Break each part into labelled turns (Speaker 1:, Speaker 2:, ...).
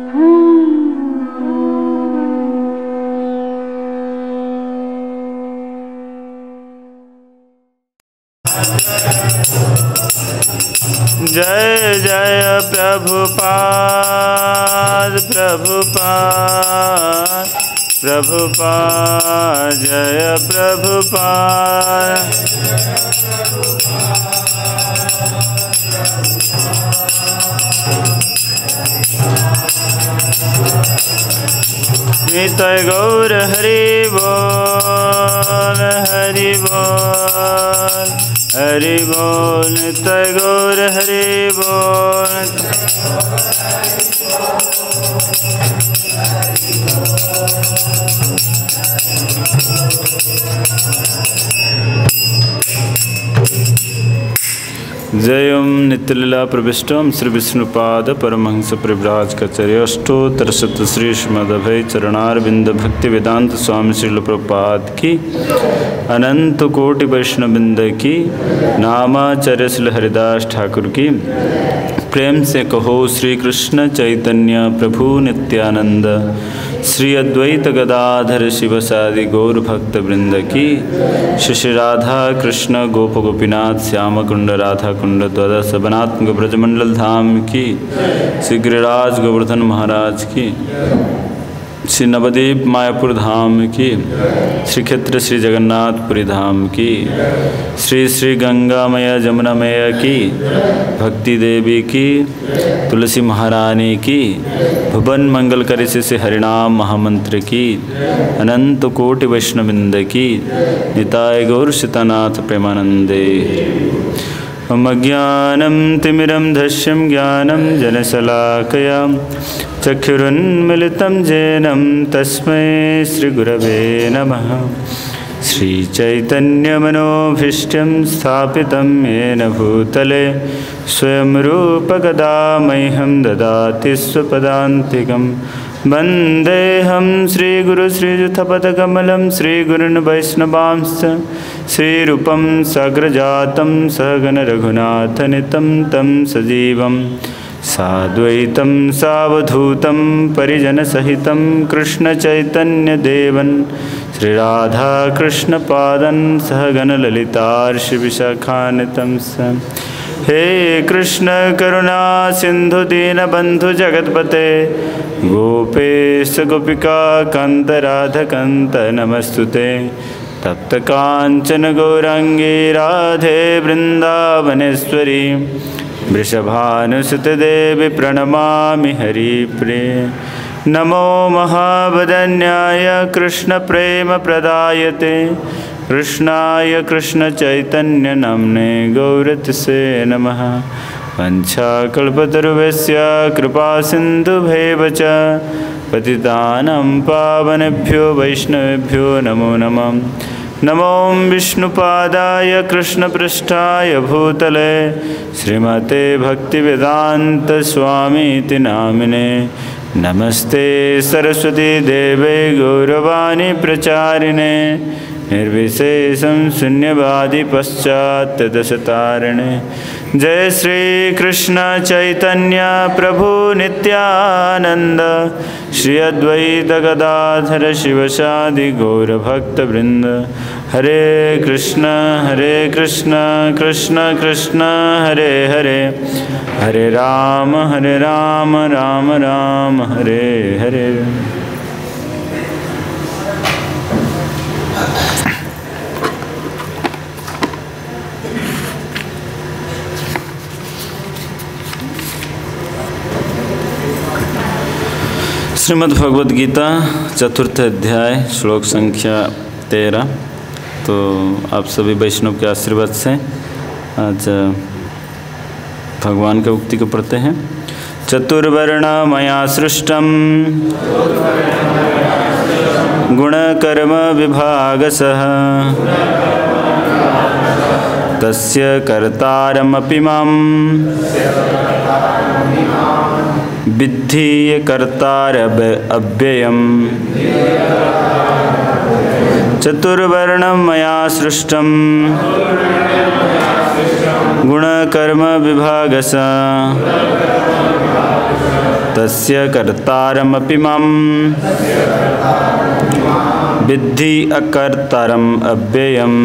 Speaker 1: जय जय प्रभुपाद प्रभुपाद प्रभुपाद जय प्रभुपाद। निताय गौर हरि बोल हरि बोल हरि बोल। निताय गौर हरि बोल। जयम नित्यलीला प्रविष्टम श्री विष्णुपाद परमहंस परिव्राज कचर्य अष्टोत्तर शत श्री श्रीमदभय चरणारविंद भक्ति वेदांत स्वामी श्रील प्रभुपाद की अनंत कोटि वैष्णववृंद की नामाचार्य श्री हरिदास ठाकुर की प्रेम से कहो श्री कृष्ण चैतन्य प्रभु नित्यानंद श्री अद्वैत गदाधर शिवसादि गौर भक्त वृंद की श्री राधा कृष्ण गोप गोपीनाथ श्याम कुंड राधा कुंड द्वादश वनात्मक ब्रजमंडल धाम की श्री गिरिराज गोवर्धन महाराज की श्री नवद्वीप मायापुर धाम की श्री क्षेत्र श्री जगन्नाथपुरी धाम की श्री श्री गंगा मैया जमुना मैया की भक्ति देवी की तुलसी महारानी की भुवन मंगलकरी से हरिनाम महामंत्र की अनंत कोटि वैष्णववृंद की निताय गौर सीतानाथ प्रेमानंदे। मम ज्ञानं तिमिरं धस्यं ज्ञानं जनशलाकया चक्षुरुन्मिलितं येन तस्मै श्रीगुरवे नमः। श्रीचैतन्यमनोभीष्टं स्थापितं येन भूतले स्वयं रूपकदा मह्यं ददाति स्वपदान्तिकं। वन्देऽहं श्रीगुरु श्रीयुतपदकमलं श्रीगुरुन् वैष्णवांश्च श्रीरूपं साग्रजातं सहगण रघुनाथनितं तं सजीवं साद्वैतं सावधूतं परिजनसहितं कृष्णचैतन्यदेवं श्रीराधाकृष्णपादं सहगण ललिता श्रीविशाखान्वितं स। हे कृष्ण करुणा सिंधु दीनबंधु जगतपते गोपेश गोपिका कांत राधा कांत नमस्तुते। तप्त कांचन गौरांगी राधे वृंदावनेश्वरी वृषभानुसुते देवी प्रणमामि हरिप्रिये। नमो महावदन्याय कृष्ण प्रेम प्रदायते कृष्णाय कृष्ण चैतन्य नाम्ने गौरतिसे नमः। वंशाकल्पतरुभ्यश्च कृपा सिन्धुभ्येव च पतितानां पावनेभ्यो वैष्णवेभ्यो नमो नमः। नमो विष्णुपादाय कृष्णपृष्ठाय भूतले श्रीमते भक्तिवेदांत स्वामीति नामिने। नमस्ते सरस्वती देवे गौरवाणी प्रचारिणे निर्विशेषं शून्यवादी पश्चात्तदशतारिणे। जय श्री कृष्ण चैतन्य प्रभु नित्यानंद श्री अद्वैत गदाधर शिवसादि गौर भक्त वृंद। हरे कृष्ण कृष्ण कृष्ण हरे हरे हरे राम राम राम हरे हरे। श्रीमद् भगवद गीता चतुर्थ अध्याय श्लोक संख्या 13। तो आप सभी वैष्णव के आशीर्वाद से आज भगवान के उक्ति को पढ़ते हैं। चतुर्वर्ण मया सृष्टम गुणकर्म विभागसः तस्य कर्तारमपि मां विद्धि कर्तारव्ययम्। चतुर्वर्णं मया सृष्टं गुणकर्म विभागसः तस्य कर्तारमपि मां विद्धि अकर्तारम् अव्ययम्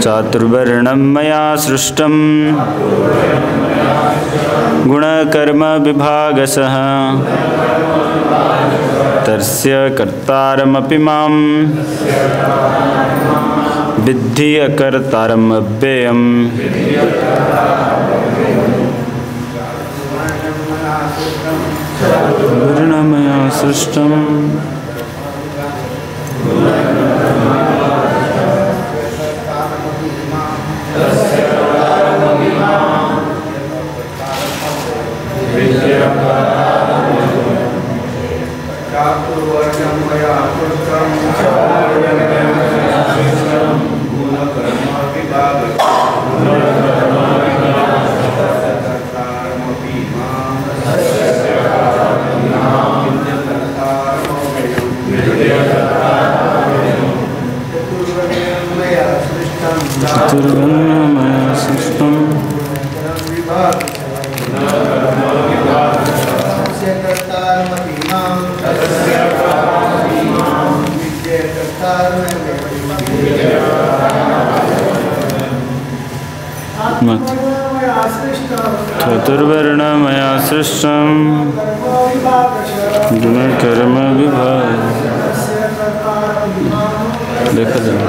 Speaker 1: चातुर्वर्णं मया सृष्टं गुणकर्म विभागशः तस्य कर्तारमपि मां विद्धि अकर्तारम् अव्ययम् वर्णमया सृष्टं चतुर्वर्णमया सृष्टं गुणकर्म विभाग देखा जाए।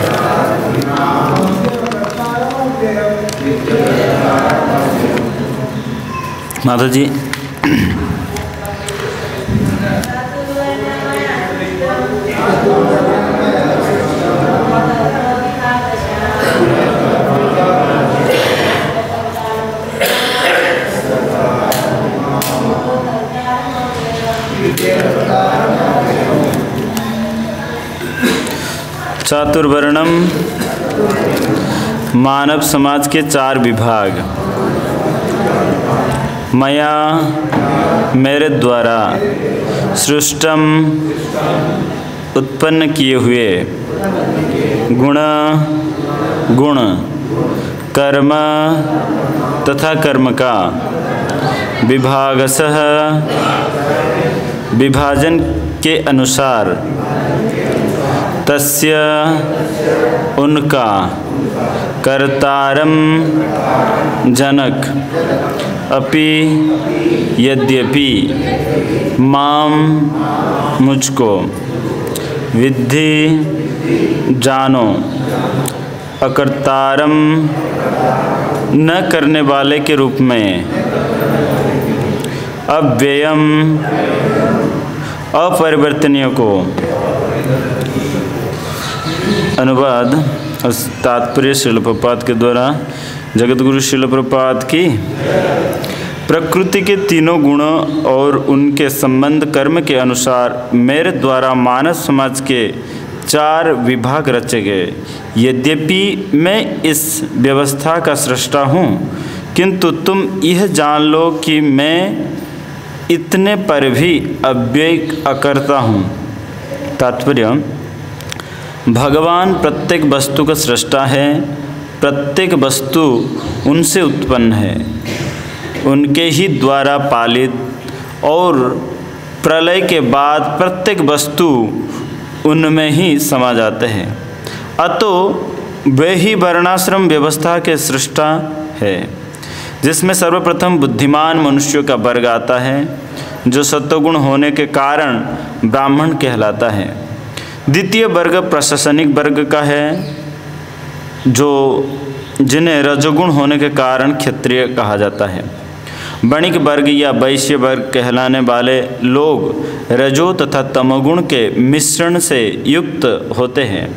Speaker 1: माता जी चातुर्वर्णम मानव समाज के 4 विभाग मया मेरे द्वारा सृष्टम उत्पन्न किए हुए गुण गुण कर्म तथा कर्म का विभागशः विभाजन के अनुसार तस्य उनका कर्तारम जनक अपि यद्यपि माम मुझको विद्धि जानो अकर्तारम न करने वाले के रूप में अव्ययम अपरिवर्तनीय को। अनुवाद तात्पर्य श्रील प्रभुपाद के द्वारा। जगतगुरु श्रील प्रभुपाद की प्रकृति के तीनों गुणों और उनके संबंध कर्म के अनुसार मेरे द्वारा मानव समाज के 4 विभाग रचे गए। यद्यपि मैं इस व्यवस्था का सृष्टा हूँ, किंतु तुम यह जान लो कि मैं इतने पर भी अव्यय अकर्ता हूँ। तात्पर्य, भगवान प्रत्येक वस्तु का सृष्टा है, प्रत्येक वस्तु उनसे उत्पन्न है, उनके ही द्वारा पालित, और प्रलय के बाद प्रत्येक वस्तु उनमें ही समा जाते हैं। अतः वे ही वर्णाश्रम व्यवस्था के सृष्टा है, जिसमें सर्वप्रथम बुद्धिमान मनुष्यों का वर्ग आता है, जो सत्वगुण होने के कारण ब्राह्मण कहलाता है। द्वितीय वर्ग प्रशासनिक वर्ग का है, जो जिन्हें रजोगुण होने के कारण क्षत्रिय कहा जाता है। वणिक वर्ग या वैश्य वर्ग कहलाने वाले लोग रजो तथा तमोगुण के मिश्रण से युक्त होते हैं,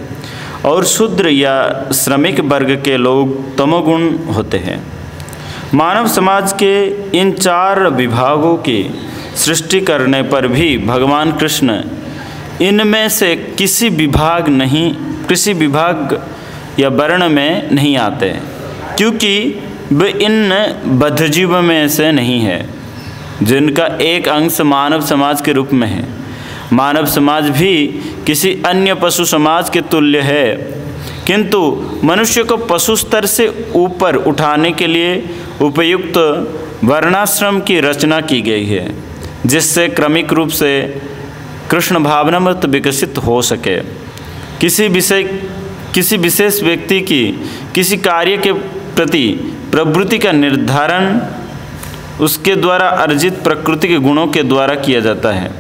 Speaker 1: और शूद्र या श्रमिक वर्ग के लोग तमोगुण होते हैं। मानव समाज के इन 4 विभागों की सृष्टि करने पर भी भगवान कृष्ण इनमें से किसी विभाग या वर्ण में नहीं आते, क्योंकि वे इन बद्धजीव में से नहीं है, जिनका एक अंश मानव समाज के रूप में है। मानव समाज भी किसी अन्य पशु समाज के तुल्य है, किंतु मनुष्य को पशु स्तर से ऊपर उठाने के लिए उपयुक्त वर्णाश्रम की रचना की गई है, जिससे क्रमिक रूप से कृष्ण भावनामृत विकसित हो सके। किसी विशेष व्यक्ति की किसी कार्य के प्रति प्रवृत्ति का निर्धारण उसके द्वारा अर्जित प्रकृति के गुणों के द्वारा किया जाता है।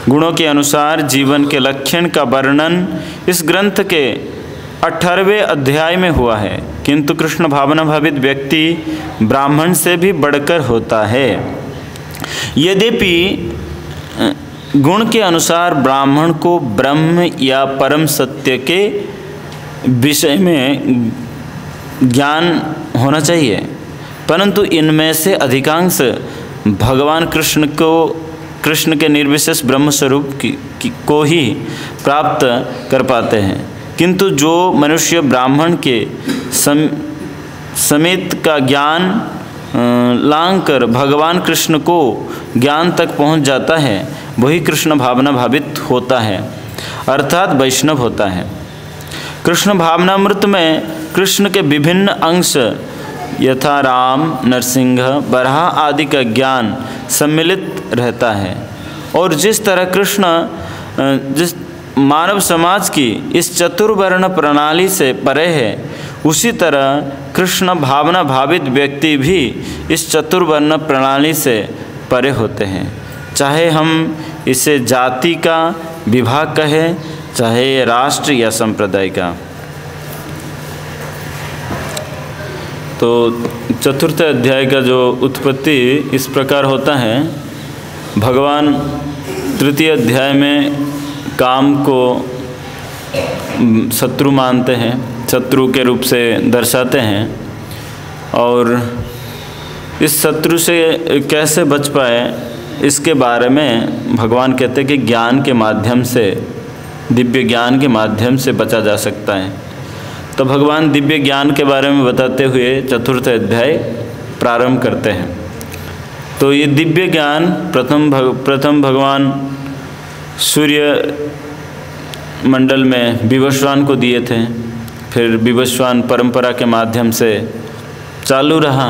Speaker 1: गुणों के अनुसार जीवन के लक्षण का वर्णन इस ग्रंथ के 18वें अध्याय में हुआ है, किंतु कृष्ण भावना भावित व्यक्ति ब्राह्मण से भी बढ़कर होता है। यद्यपि गुण के अनुसार ब्राह्मण को ब्रह्म या परम सत्य के विषय में ज्ञान होना चाहिए, परंतु इनमें से अधिकांश भगवान कृष्ण के निर्विशेष ब्रह्म स्वरूप को ही प्राप्त कर पाते हैं। किंतु जो मनुष्य ब्राह्मण के समेत का ज्ञान लांघ कर भगवान कृष्ण को ज्ञान तक पहुंच जाता है, वही कृष्ण भावना भावित होता है, अर्थात वैष्णव होता है। कृष्ण भावनामृत में कृष्ण के विभिन्न अंश यथा राम, नरसिंह, बराह आदि का ज्ञान सम्मिलित रहता है, और जिस तरह कृष्ण जिस मानव समाज की इस चतुर्वर्ण प्रणाली से परे है, उसी तरह कृष्ण भावना भावित व्यक्ति भी इस चतुर्वर्ण प्रणाली से परे होते हैं। चाहे हम इसे जाति का विभाग कहें, चाहे राष्ट्र या संप्रदाय का। तो चतुर्थ अध्याय का जो उत्पत्ति इस प्रकार होता है। भगवान तृतीय अध्याय में काम को शत्रु मानते हैं, शत्रु के रूप से दर्शाते हैं, और इस शत्रु से कैसे बच पाए इसके बारे में भगवान कहते हैं कि ज्ञान के माध्यम से, दिव्य ज्ञान के माध्यम से बचा जा सकता है। तो भगवान दिव्य ज्ञान के बारे में बताते हुए चतुर्थ अध्याय प्रारंभ करते हैं। तो ये दिव्य ज्ञान प्रथम भगवान सूर्य मंडल में विवस्वान को दिए थे, फिर विवस्वान परंपरा के माध्यम से चालू रहा,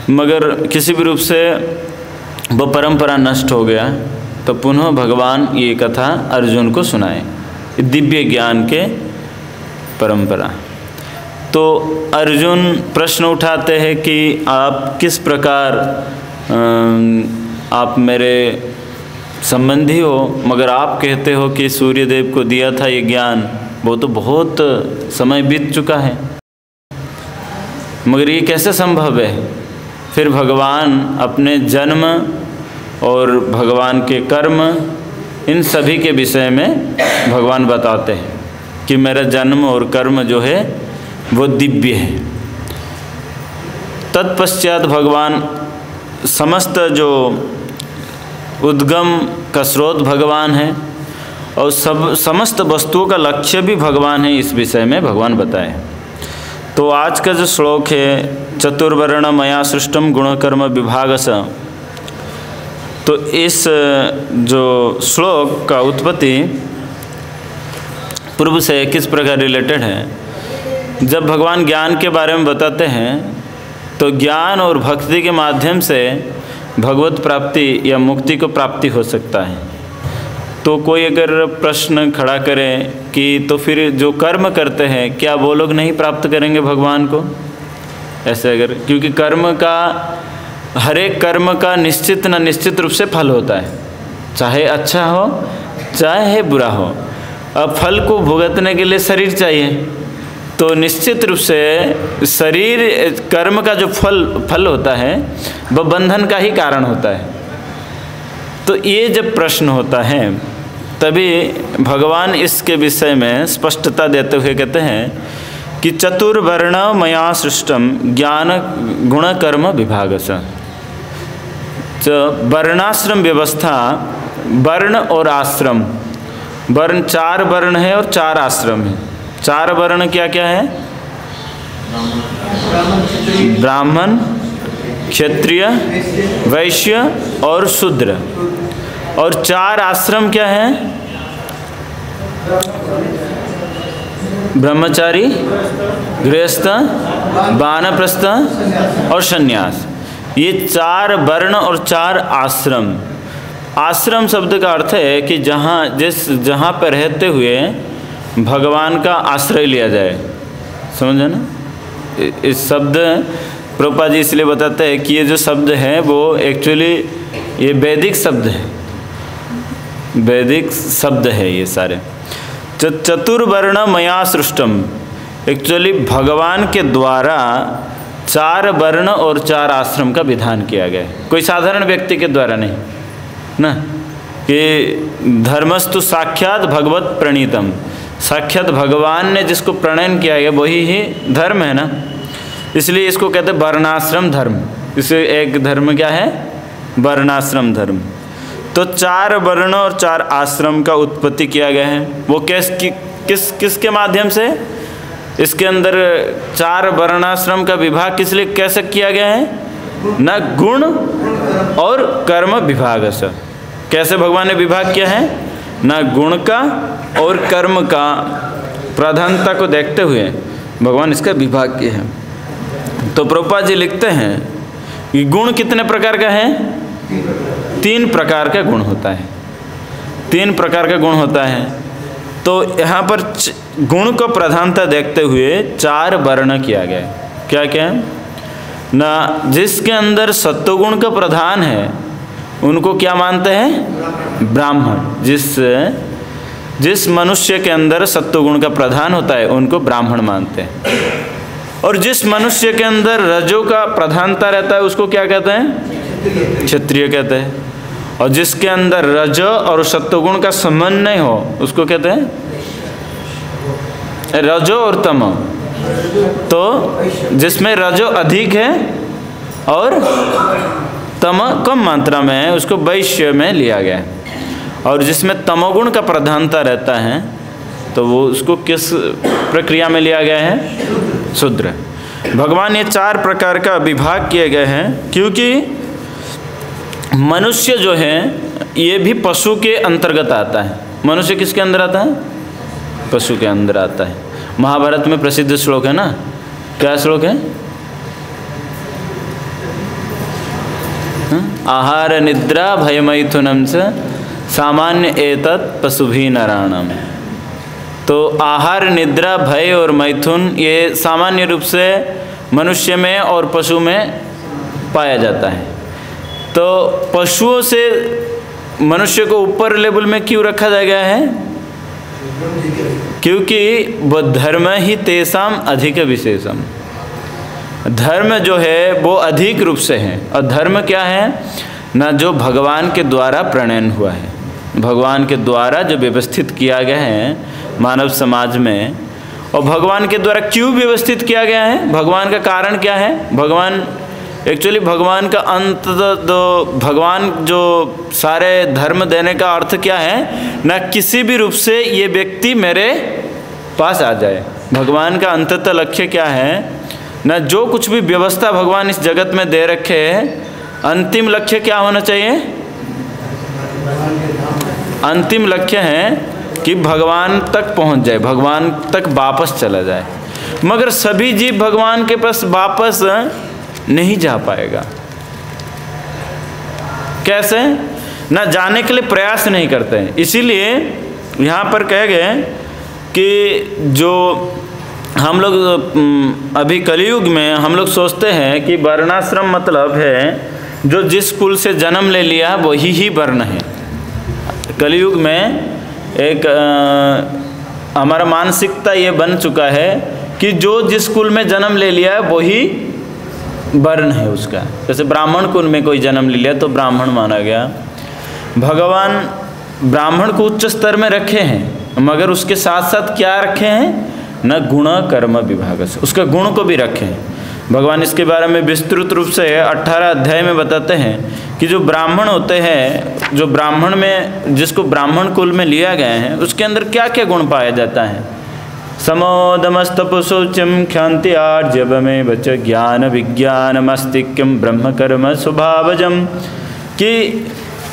Speaker 1: मगर किसी भी रूप से वो परंपरा नष्ट हो गया। तो पुनः भगवान ये कथा अर्जुन को सुनाए, दिव्य ज्ञान के परंपरा। तो अर्जुन प्रश्न उठाते हैं कि आप किस प्रकार आप मेरे संबंधी हो, मगर आप कहते हो कि सूर्यदेव को दिया था ये ज्ञान, वो तो बहुत समय बीत चुका है, मगर ये कैसे संभव है? फिर भगवान अपने जन्म और भगवान के कर्म, इन सभी के विषय में भगवान बताते हैं कि मेरा जन्म और कर्म जो है वो दिव्य है। तत्पश्चात भगवान समस्त जो उद्गम का स्रोत भगवान है और समस्त वस्तुओं का लक्ष्य भी भगवान है, इस विषय में भगवान बताए। तो आज का जो श्लोक है, चतुर्वर्ण मया सृष्टम गुणकर्म विभागस, तो इस जो श्लोक का उत्पत्ति पूर्व से किस प्रकार रिलेटेड है। जब भगवान ज्ञान के बारे में बताते हैं तो ज्ञान और भक्ति के माध्यम से भगवत प्राप्ति या मुक्ति को प्राप्ति हो सकता है। तो कोई अगर प्रश्न खड़ा करे कि तो फिर जो कर्म करते हैं क्या वो लोग नहीं प्राप्त करेंगे भगवान को? ऐसे अगर, क्योंकि कर्म का, हर एक कर्म का निश्चित न निश्चित रूप से फल होता है, चाहे अच्छा हो चाहे बुरा हो। अब फल को भुगतने के लिए शरीर चाहिए, तो निश्चित रूप से शरीर, कर्म का जो फल होता है वह बंधन का ही कारण होता है। तो ये जब प्रश्न होता है तभी भगवान इसके विषय में स्पष्टता देते हुए कहते हैं कि चतुर्वर्ण मया सृष्टम ज्ञान गुण कर्म विभागस। तो वर्णाश्रम व्यवस्था, वर्ण और आश्रम, वर्ण 4 वर्ण है और 4 आश्रम है। 4 वर्ण क्या क्या है? ब्राह्मण, क्षत्रिय, वैश्य और शूद्र। और 4 आश्रम क्या हैं? ब्रह्मचारी, गृहस्थ, वानप्रस्थ और सन्यास। ये 4 वर्ण और 4 आश्रम। आश्रम शब्द का अर्थ है कि जहाँ पर रहते हुए भगवान का आश्रय लिया जाए, समझे ना। इस शब्द प्रभुपाद जी इसलिए बताते हैं कि ये जो शब्द है वो एक्चुअली ये वैदिक शब्द है, वैदिक शब्द है ये सारे। चतुर्वर्ण मया सृष्टम, एक्चुअली भगवान के द्वारा 4 वर्ण और 4 आश्रम का विधान किया गया है, कोई साधारण व्यक्ति के द्वारा नहीं ना। कि धर्मस्तु साक्षात भगवत प्रणीतम, साक्षात भगवान ने जिसको प्रणयन किया गया वही ही धर्म है ना, इसलिए इसको कहते हैं वर्णाश्रम धर्म। इसे एक धर्म क्या है, वर्णाश्रम धर्म। तो 4 वर्ण और 4 आश्रम का उत्पत्ति किया गया है। वो किसके माध्यम से, इसके अंदर 4 वर्णाश्रम का विभाग किस लिए कैसे किया गया है, न गुण और कर्म विभाग से। कैसे भगवान ने विभाग किया है, न गुण का और कर्म का प्राधान्यता को देखते हुए भगवान इसका विभाग किया है। तो प्रभुपाद जी लिखते हैं कि गुण कितने प्रकार का है, 3 प्रकार का गुण होता है, 3 प्रकार का गुण होता है। तो यहाँ पर गुण को प्रधानता देखते हुए 4 वर्ण किया गया है। क्या क्या ना, जिसके अंदर सत्वगुण का प्रधान है उनको क्या मानते हैं, ब्राह्मण। जिस मनुष्य के अंदर सत्वगुण का प्रधान होता है उनको ब्राह्मण मानते हैं। और जिस मनुष्य के अंदर रजो का प्रधानता रहता है उसको क्या कहते हैं, क्षत्रिय कहते हैं। और जिसके अंदर रज और सत्वगुण का संबंध नहीं हो उसको कहते हैं रजो और तमो। तो जिसमें रजो अधिक है और तम कम मात्रा में है उसको वैश्य में लिया गया है। और जिसमें तमोगुण का प्रधानता रहता है तो वो उसको किस प्रक्रिया में लिया गया है, शूद्र। भगवान ये 4 प्रकार का विभाग किए गए हैं क्योंकि मनुष्य जो है ये भी पशु के अंतर्गत आता है। मनुष्य किसके अंदर आता है, पशु के अंदर आता है। महाभारत में प्रसिद्ध श्लोक है ना, क्या श्लोक है, आहार निद्रा भय मैथुनम से सामान्य एतत् पशुभी नराणम। तो आहार निद्रा भय और मैथुन ये सामान्य रूप से मनुष्य में और पशु में पाया जाता है। तो पशुओं से मनुष्य को ऊपर लेवल में क्यों रखा गया है, क्योंकि वह धर्म ही तेसाम अधिक विशेषम। धर्म जो है वो अधिक रूप से है। और धर्म क्या है ना, जो भगवान के द्वारा प्रणयन हुआ है, भगवान के द्वारा जो व्यवस्थित किया गया है मानव समाज में। और भगवान के द्वारा क्यों व्यवस्थित किया गया है, भगवान का कारण क्या है। भगवान का अंत भगवान जो सारे धर्म देने का अर्थ क्या है ना, किसी भी रूप से ये व्यक्ति मेरे पास आ जाए। भगवान का अंततः लक्ष्य क्या है ना, जो कुछ भी व्यवस्था भगवान इस जगत में दे रखे है, अंतिम लक्ष्य क्या होना चाहिए, अंतिम लक्ष्य है कि भगवान तक पहुंच जाए, भगवान तक वापस चला जाए। मगर सभी जीव भगवान के पास वापस नहीं जा पाएगा। कैसे ना, जाने के लिए प्रयास नहीं करते हैं। इसीलिए यहाँ पर कहे गए कि जो हम लोग अभी कलयुग में हम लोग सोचते हैं कि वर्णाश्रम मतलब है जो जिस कुल से जन्म ले लिया वही ही वर्ण है। कलयुग में एक हमारा मानसिकता ये बन चुका है कि जो जिस कुल में जन्म ले लिया है वही वर्ण है उसका। जैसे ब्राह्मण कुल में कोई जन्म ले लिया तो ब्राह्मण माना गया। भगवान ब्राह्मण को उच्च स्तर में रखे हैं, मगर उसके साथ साथ क्या रखे हैं न, गुण कर्म विभाग से उसका गुण को भी रखे हैं। भगवान इसके बारे में विस्तृत रूप से 18 अध्याय में बताते हैं कि जो ब्राह्मण होते हैं, जो ब्राह्मण में जिसको ब्राह्मण कुल में लिया गया है उसके अंदर क्या क्या गुण पाया जाता है। समोदमस्तपशौचम क्षांति आर्जवमेव च ज्ञान विज्ञानमस्तिक्यम ब्रह्म कर्म स्वभावजम। कि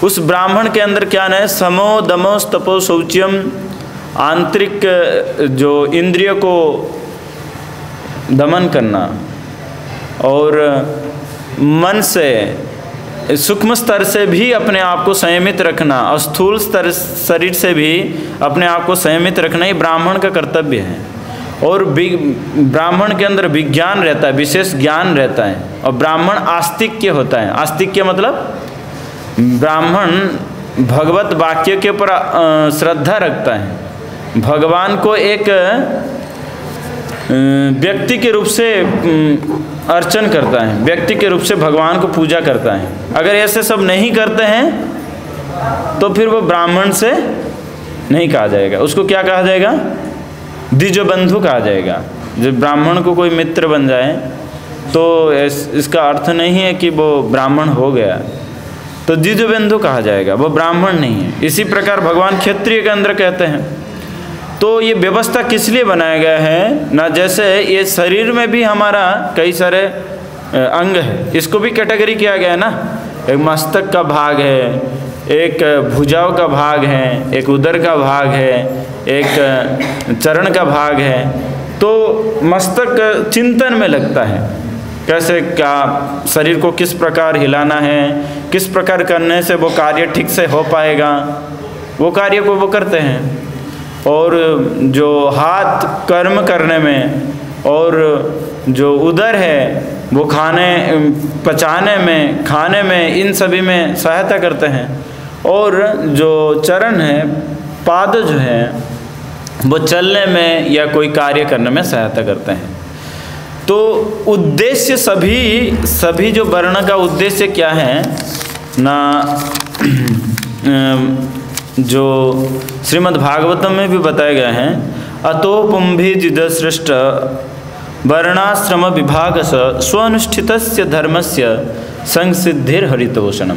Speaker 1: उस ब्राह्मण के अंदर क्या है, समोदमस्तपशौचम, आंतरिक जो इंद्रिय को दमन करना और मन से सूक्ष्म स्तर से भी अपने आप को संयमित रखना और स्थूल स्तर शरीर से भी अपने आप को संयमित रखना, ये ब्राह्मण का कर्तव्य है। और ब्राह्मण के अंदर विज्ञान रहता है, विशेष ज्ञान रहता है, और ब्राह्मण आस्तिक्य होता है। आस्तिक्य मतलब ब्राह्मण भगवत वाक्य के ऊपर श्रद्धा रखता है, भगवान को एक व्यक्ति के रूप से अर्चन करता है, व्यक्ति के रूप से भगवान को पूजा करता है। अगर ऐसे सब नहीं करते हैं तो फिर वो ब्राह्मण से नहीं कहा जाएगा, उसको क्या कहा जाएगा? द्विजबंधु कहा जाएगा। जब ब्राह्मण को कोई मित्र बन जाए तो इसका अर्थ नहीं है कि वो ब्राह्मण हो गया, तो द्विजबंधु कहा जाएगा, वो ब्राह्मण नहीं है। इसी प्रकार भगवान क्षत्रिय के अंदर कहते हैं। तो ये व्यवस्था किस लिए बनाया गया है ना? जैसे ये शरीर में भी हमारा कई सारे अंग है, इसको भी कैटेगरी किया गया है ना। एक मस्तक का भाग है, एक भुजाओं का भाग है, एक उदर का भाग है, एक चरण का भाग है। तो मस्तक चिंतन में लगता है, कैसे क्या शरीर को किस प्रकार हिलाना है, किस प्रकार करने से वो कार्य ठीक से हो पाएगा, वो कार्य को वो करते हैं। और जो हाथ कर्म करने में, और जो उदर है वो खाने पचाने में, खाने में, इन सभी में सहायता करते हैं। और जो चरण है, पाद जो है, वो चलने में या कोई कार्य करने में सहायता करते हैं। तो उद्देश्य सभी जो वर्ण का उद्देश्य क्या है ना, जो श्रीमद् भागवतम में भी बताया गया है, अतो पुंभी जिदसृष्ट वर्णाश्रम विभाग स्वनुष्ठितस्य धर्मस्य संसिद्धिर हरितोषणम।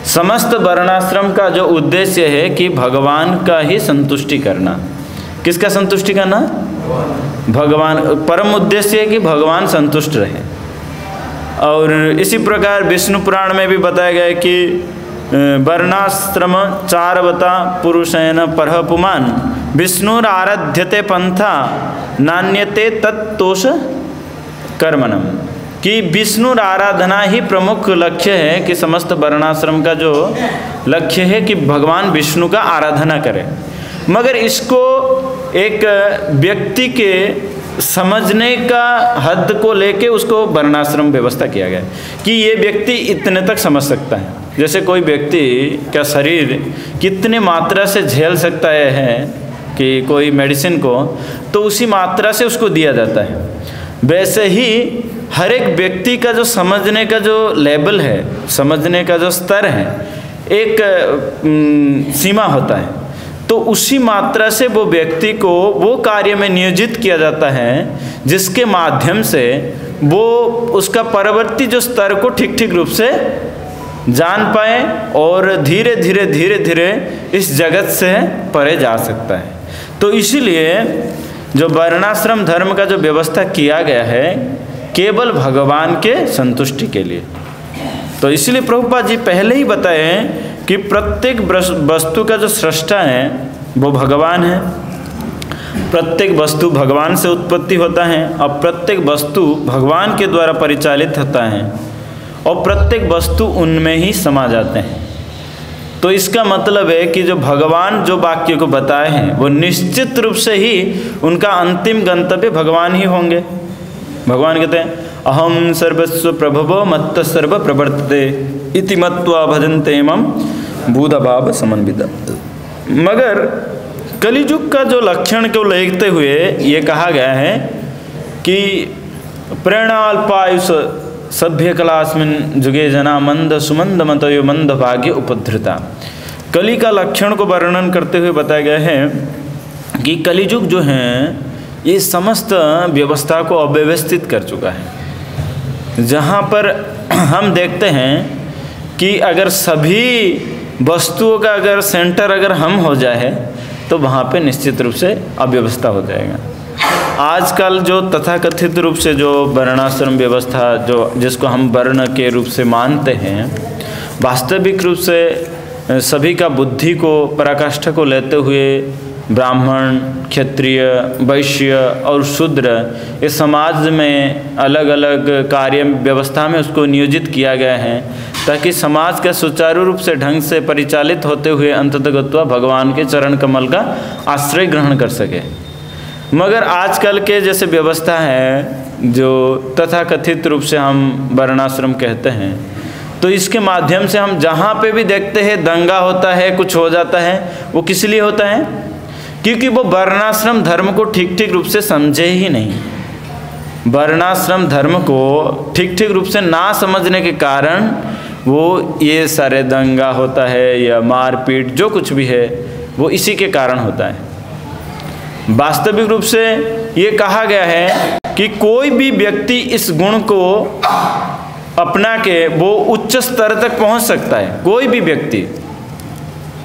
Speaker 1: समस्त वर्णाश्रम का जो उद्देश्य है कि भगवान का ही संतुष्टि करना। किसका संतुष्टि करना? भगवान। परम उद्देश्य है कि भगवान संतुष्ट रहे। और इसी प्रकार विष्णु पुराण में भी बताया गया है कि वर्णाश्रम चारवता पुरुषेण परः पुमान् विष्णुराराध्यते पंथा नान्यते तत्तोष कर्मणम। कि विष्णु आराधना ही प्रमुख लक्ष्य है, कि समस्त वर्णाश्रम का जो लक्ष्य है कि भगवान विष्णु का आराधना करें। मगर इसको एक व्यक्ति के समझने का हद को लेके उसको वर्णाश्रम व्यवस्था किया गया है कि ये व्यक्ति इतने तक समझ सकता है। जैसे कोई व्यक्ति का शरीर कितने मात्रा से झेल सकता है कि कोई मेडिसिन को, तो उसी मात्रा से उसको दिया जाता है। वैसे ही हर एक व्यक्ति का जो समझने का जो लेवल है, समझने का जो स्तर है, एक सीमा होता है। तो उसी मात्रा से वो व्यक्ति को वो कार्य में नियोजित किया जाता है जिसके माध्यम से वो उसका परवर्ती जो स्तर को ठीक ठीक रूप से जान पाए और धीरे धीरे इस जगत से परे जा सकता है। तो इसीलिए जो वर्णाश्रम धर्म का जो व्यवस्था किया गया है केवल भगवान के संतुष्टि के लिए। तो इसलिए प्रभुपाद जी पहले ही बताए कि प्रत्येक वस्तु का जो सृष्टा है वो भगवान है। प्रत्येक वस्तु भगवान से उत्पत्ति होता है और प्रत्येक वस्तु भगवान के द्वारा परिचालित होता है और प्रत्येक वस्तु उनमें ही समा जाते हैं। तो इसका मतलब है कि जो भगवान जो वाक्य को बताए हैं वो निश्चित रूप से ही उनका अंतिम गंतव्य भगवान ही होंगे। भगवान कहते हैं अहम सर्वस्व प्रभवो मत्त सर्व प्रवर्तते इति मत्वा भजन्ते मम बुधभाव समन्विता। मगर कलियुग का जो लक्षण को लेते हुए ये कहा गया है कि प्रेरणाल्पायुष सभ्य कलास्मिन जुगे जना मंद सुमंद मतयो मंद भाग्य उपधृता। कली का लक्षण को वर्णन करते हुए बताया गया है कि कलियुग जो है ये समस्त व्यवस्था को अव्यवस्थित कर चुका है। जहाँ पर हम देखते हैं कि अगर सभी वस्तुओं का अगर सेंटर अगर हम हो जाए तो वहाँ पे निश्चित रूप से अव्यवस्था हो जाएगा। आजकल जो तथाकथित रूप से जो वर्णाश्रम व्यवस्था जो जिसको हम वर्ण के रूप से मानते हैं, वास्तविक रूप से सभी का बुद्धि को पराकाष्ठा को लेते हुए ब्राह्मण, क्षत्रिय, वैश्य और शूद्र, ये समाज में अलग अलग कार्य व्यवस्था में उसको नियोजित किया गया है ताकि समाज का सुचारू रूप से ढंग से परिचालित होते हुए अंततः भगवान के चरण कमल का आश्रय ग्रहण कर सके। मगर आजकल के जैसे व्यवस्था है जो तथाकथित रूप से हम वर्णाश्रम कहते हैं, तो इसके माध्यम से हम जहाँ पे भी देखते हैं दंगा होता है, कुछ हो जाता है, वो किस लिए होता है? क्योंकि वो वर्णाश्रम धर्म को ठीक ठीक रूप से समझे ही नहीं। वर्णाश्रम धर्म को ठीक ठीक रूप से ना समझने के कारण वो ये सारे दंगा होता है या मारपीट जो कुछ भी है वो इसी के कारण होता है। वास्तविक रूप से ये कहा गया है कि कोई भी व्यक्ति इस गुण को अपना के वो उच्च स्तर तक पहुंच सकता है, कोई भी व्यक्ति।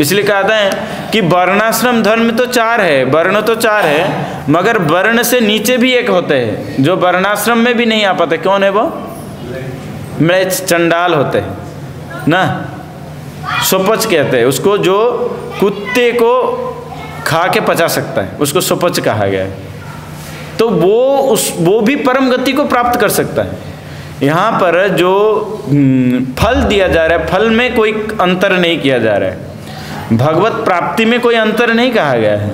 Speaker 1: इसलिए कहते हैं कि वर्णाश्रम धर्म तो चार है, वर्ण तो चार है, मगर वर्ण से नीचे भी एक होते हैं जो वर्णाश्रम में भी नहीं आ पाते। कौन है वो? म्लेच्छ, चंडाल होते हैं ना, सुपच कहते हैं उसको, जो कुत्ते को खा के पचा सकता है उसको सुपच कहा गया है। तो वो भी परम गति को प्राप्त कर सकता है। यहाँ पर जो फल दिया जा रहा है, फल में कोई अंतर नहीं किया जा रहा है, भगवत प्राप्ति में कोई अंतर नहीं कहा गया है,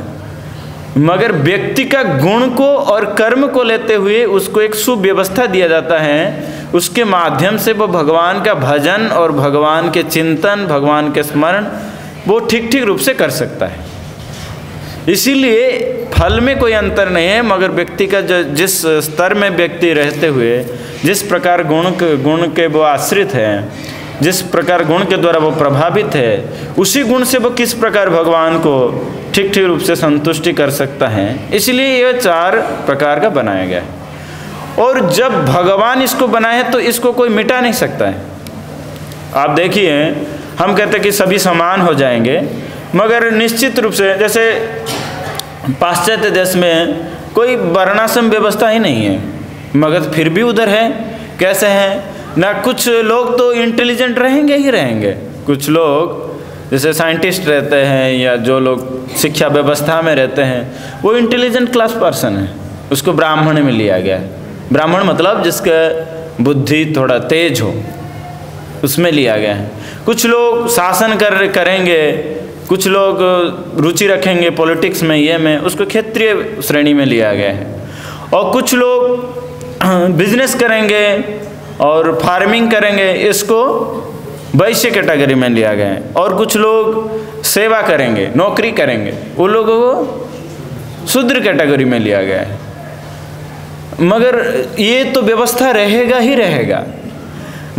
Speaker 1: मगर व्यक्ति का गुण को और कर्म को लेते हुए उसको एक सुव्यवस्था दिया जाता है। उसके माध्यम से वो भगवान का भजन और भगवान के चिंतन, भगवान के स्मरण वो ठीक ठीक रूप से कर सकता है। इसीलिए फल में कोई अंतर नहीं है, मगर व्यक्ति का जो जिस स्तर में व्यक्ति रहते हुए जिस प्रकार गुण के वो आश्रित है, जिस प्रकार गुण के द्वारा वो प्रभावित है, उसी गुण से वो किस प्रकार भगवान को ठीक ठीक रूप से संतुष्टि कर सकता है। इसलिए ये चार प्रकार का बनाया गया है। और जब भगवान इसको बनाए तो इसको कोई मिटा नहीं सकता है। आप देखिए, हम कहते हैं कि सभी समान हो जाएंगे, मगर निश्चित रूप से जैसे पाश्चात्य देश में कोई वर्णाश्रम व्यवस्था ही नहीं है, मगर फिर भी उधर है। कैसे हैं ना, कुछ लोग तो इंटेलिजेंट रहेंगे ही रहेंगे, कुछ लोग जैसे साइंटिस्ट रहते हैं या जो लोग शिक्षा व्यवस्था में रहते हैं वो इंटेलिजेंट क्लास पर्सन है, उसको ब्राह्मण में लिया गया है। ब्राह्मण मतलब जिसका बुद्धि थोड़ा तेज हो, उसमें लिया गया है। कुछ लोग शासन करेंगे, कुछ लोग रुचि रखेंगे पॉलिटिक्स में, ये में, उसको क्षेत्रीय श्रेणी में लिया गया है। और कुछ लोग बिजनेस करेंगे और फार्मिंग करेंगे, इसको वैश्य कैटेगरी में लिया गया है। और कुछ लोग सेवा करेंगे, नौकरी करेंगे, वो लोगों को शूद्र कैटेगरी में लिया गया है। मगर ये तो व्यवस्था रहेगा ही रहेगा।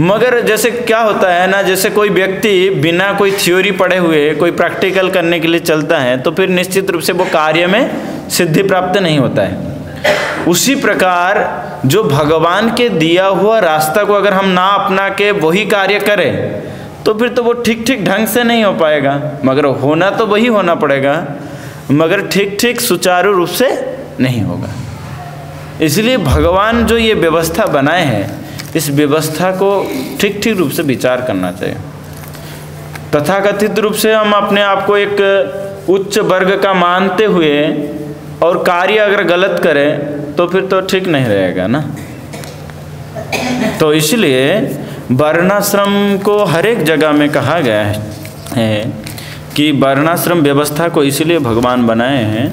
Speaker 1: मगर जैसे क्या होता है ना, जैसे कोई व्यक्ति बिना कोई थ्योरी पढ़े हुए कोई प्रैक्टिकल करने के लिए चलता है तो फिर निश्चित रूप से वो कार्य में सिद्धि प्राप्त नहीं होता है। उसी प्रकार जो भगवान के दिया हुआ रास्ता को अगर हम ना अपना के वही कार्य करें तो फिर तो वो ठीक ठीक ढंग से नहीं हो पाएगा, मगर होना तो वही होना पड़ेगा, मगर ठीक ठीक सुचारू रूप से नहीं होगा। इसलिए भगवान जो ये व्यवस्था बनाए हैं, इस व्यवस्था को ठीक ठीक रूप से विचार करना चाहिए। तथाकथित रूप से हम अपने आप को एक उच्च वर्ग का मानते हुए और कार्य अगर गलत करें तो फिर तो ठीक नहीं रहेगा ना। तो इसलिए वर्णाश्रम को हर एक जगह में कहा गया है कि वर्णाश्रम व्यवस्था को इसलिए भगवान बनाए हैं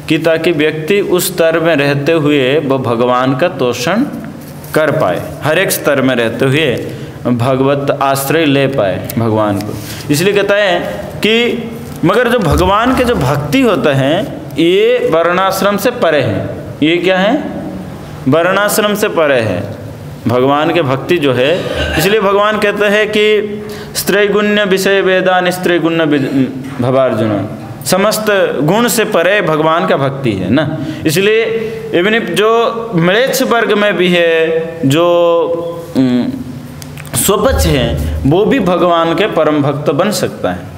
Speaker 1: कि ताकि व्यक्ति उस स्तर में रहते हुए वो भगवान का तोषण कर पाए, हर एक स्तर में रहते हुए भगवत आश्रय ले पाए भगवान को। इसलिए कहता है कि मगर जो भगवान के जो भक्ति होता है ये वर्णाश्रम से परे है। ये क्या है? वर्णाश्रम से परे है भगवान के भक्ति जो है। इसलिए भगवान कहते हैं कि स्त्रैगुण्य विषय वेदान स्त्रैगुण्य भवार्जुन, समस्त गुण से परे भगवान का भक्ति है ना। इसलिए इवन जो म्लेच्छ वर्ग में भी है, जो स्वपच है, वो भी भगवान के परम भक्त बन सकता है।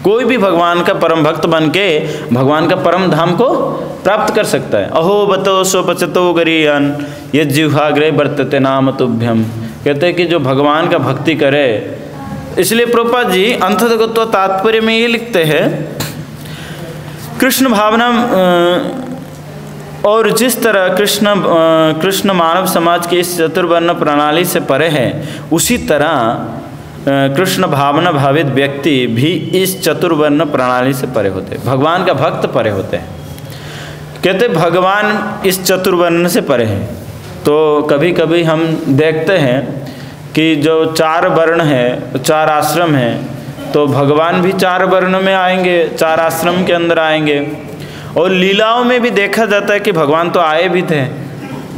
Speaker 1: कोई भी भगवान का परम भक्त बन के भगवान का परम धाम को प्राप्त कर सकता है। अहो बतो स्वपचतो गरीयन ये जिह्वाग्रे वर्तते नाम तुभ्यम। कहते हैं कि जो भगवान का भक्ति करे, इसलिए प्रभुपाद जी अंततः तात्पर्य में ये लिखते हैं, कृष्ण भावना और जिस तरह कृष्ण मानव समाज की इस चतुर्वर्ण प्रणाली से परे है, उसी तरह कृष्ण भावना भावित व्यक्ति भी इस चतुर्वर्ण प्रणाली से परे होते हैं। भगवान का भक्त परे होते हैं। कहते भगवान इस चतुर्वर्ण से परे है। तो कभी कभी हम देखते हैं कि जो 4 वर्ण है, 4 आश्रम हैं, तो भगवान भी 4 वर्ण में आएंगे, 4 आश्रम के अंदर आएंगे। और लीलाओं में भी देखा जाता है कि भगवान तो आए भी थे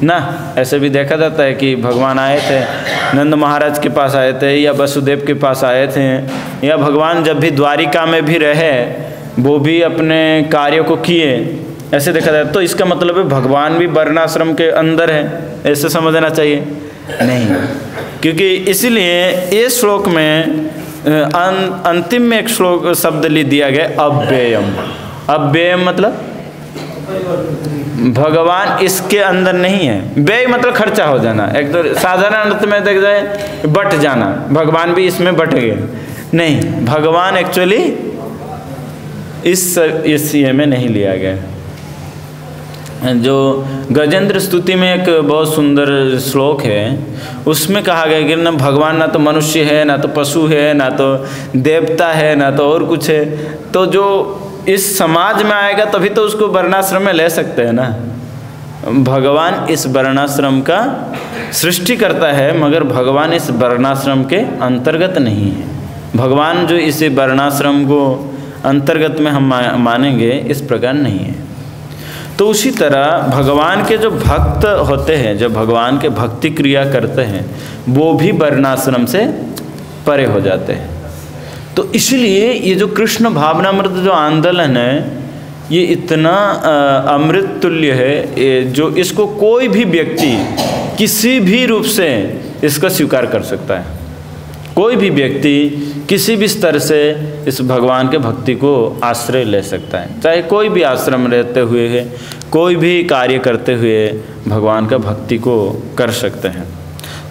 Speaker 1: ना, ऐसे भी देखा जाता है कि भगवान आए थे, नंद महाराज के पास आए थे या वसुदेव के पास आए थे, या भगवान जब भी द्वारिका में भी रहे वो भी अपने कार्यों को किए, ऐसे देखा जाए। तो इसका मतलब है भगवान भी वर्णाश्रम के अंदर है, ऐसे समझना चाहिए नहीं। क्योंकि इसलिए इस श्लोक में अंतिम में एक श्लोक शब्द लिख दिया गया अव्ययम। अव्ययम मतलब भगवान इसके अंदर नहीं है। व्यय मतलब खर्चा हो जाना, एक तो साधारण अर्थ में देख जाए बट जाना, भगवान भी इसमें बट गए नहीं, भगवान एक्चुअली इस ये में नहीं लिया गया। जो गजेंद्र स्तुति में एक बहुत सुंदर श्लोक है, उसमें कहा गया कि ना भगवान ना तो मनुष्य है, ना तो पशु है, ना तो देवता है, ना तो और कुछ है। तो जो इस समाज में आएगा तभी तो उसको वर्णाश्रम में ले सकते हैं ना। भगवान इस वर्णाश्रम का सृष्टि करता है, मगर भगवान इस वर्णाश्रम के अंतर्गत नहीं है। भगवान जो इस वर्णाश्रम को अंतर्गत में हम मानेंगे, इस प्रकार नहीं है। तो उसी तरह भगवान के जो भक्त होते हैं, जो भगवान के भक्ति क्रिया करते हैं, वो भी वर्णाश्रम से परे हो जाते हैं। तो इसलिए ये जो कृष्ण भावनामृत जो आंदोलन है, ये इतना अमृत तुल्य है, जो इसको कोई भी व्यक्ति किसी भी रूप से इसका स्वीकार कर सकता है। कोई भी व्यक्ति किसी भी स्तर से इस भगवान के भक्ति को आश्रय ले सकता है, चाहे कोई भी आश्रम रहते हुए है, कोई भी कार्य करते हुए भगवान का भक्ति को कर सकते हैं।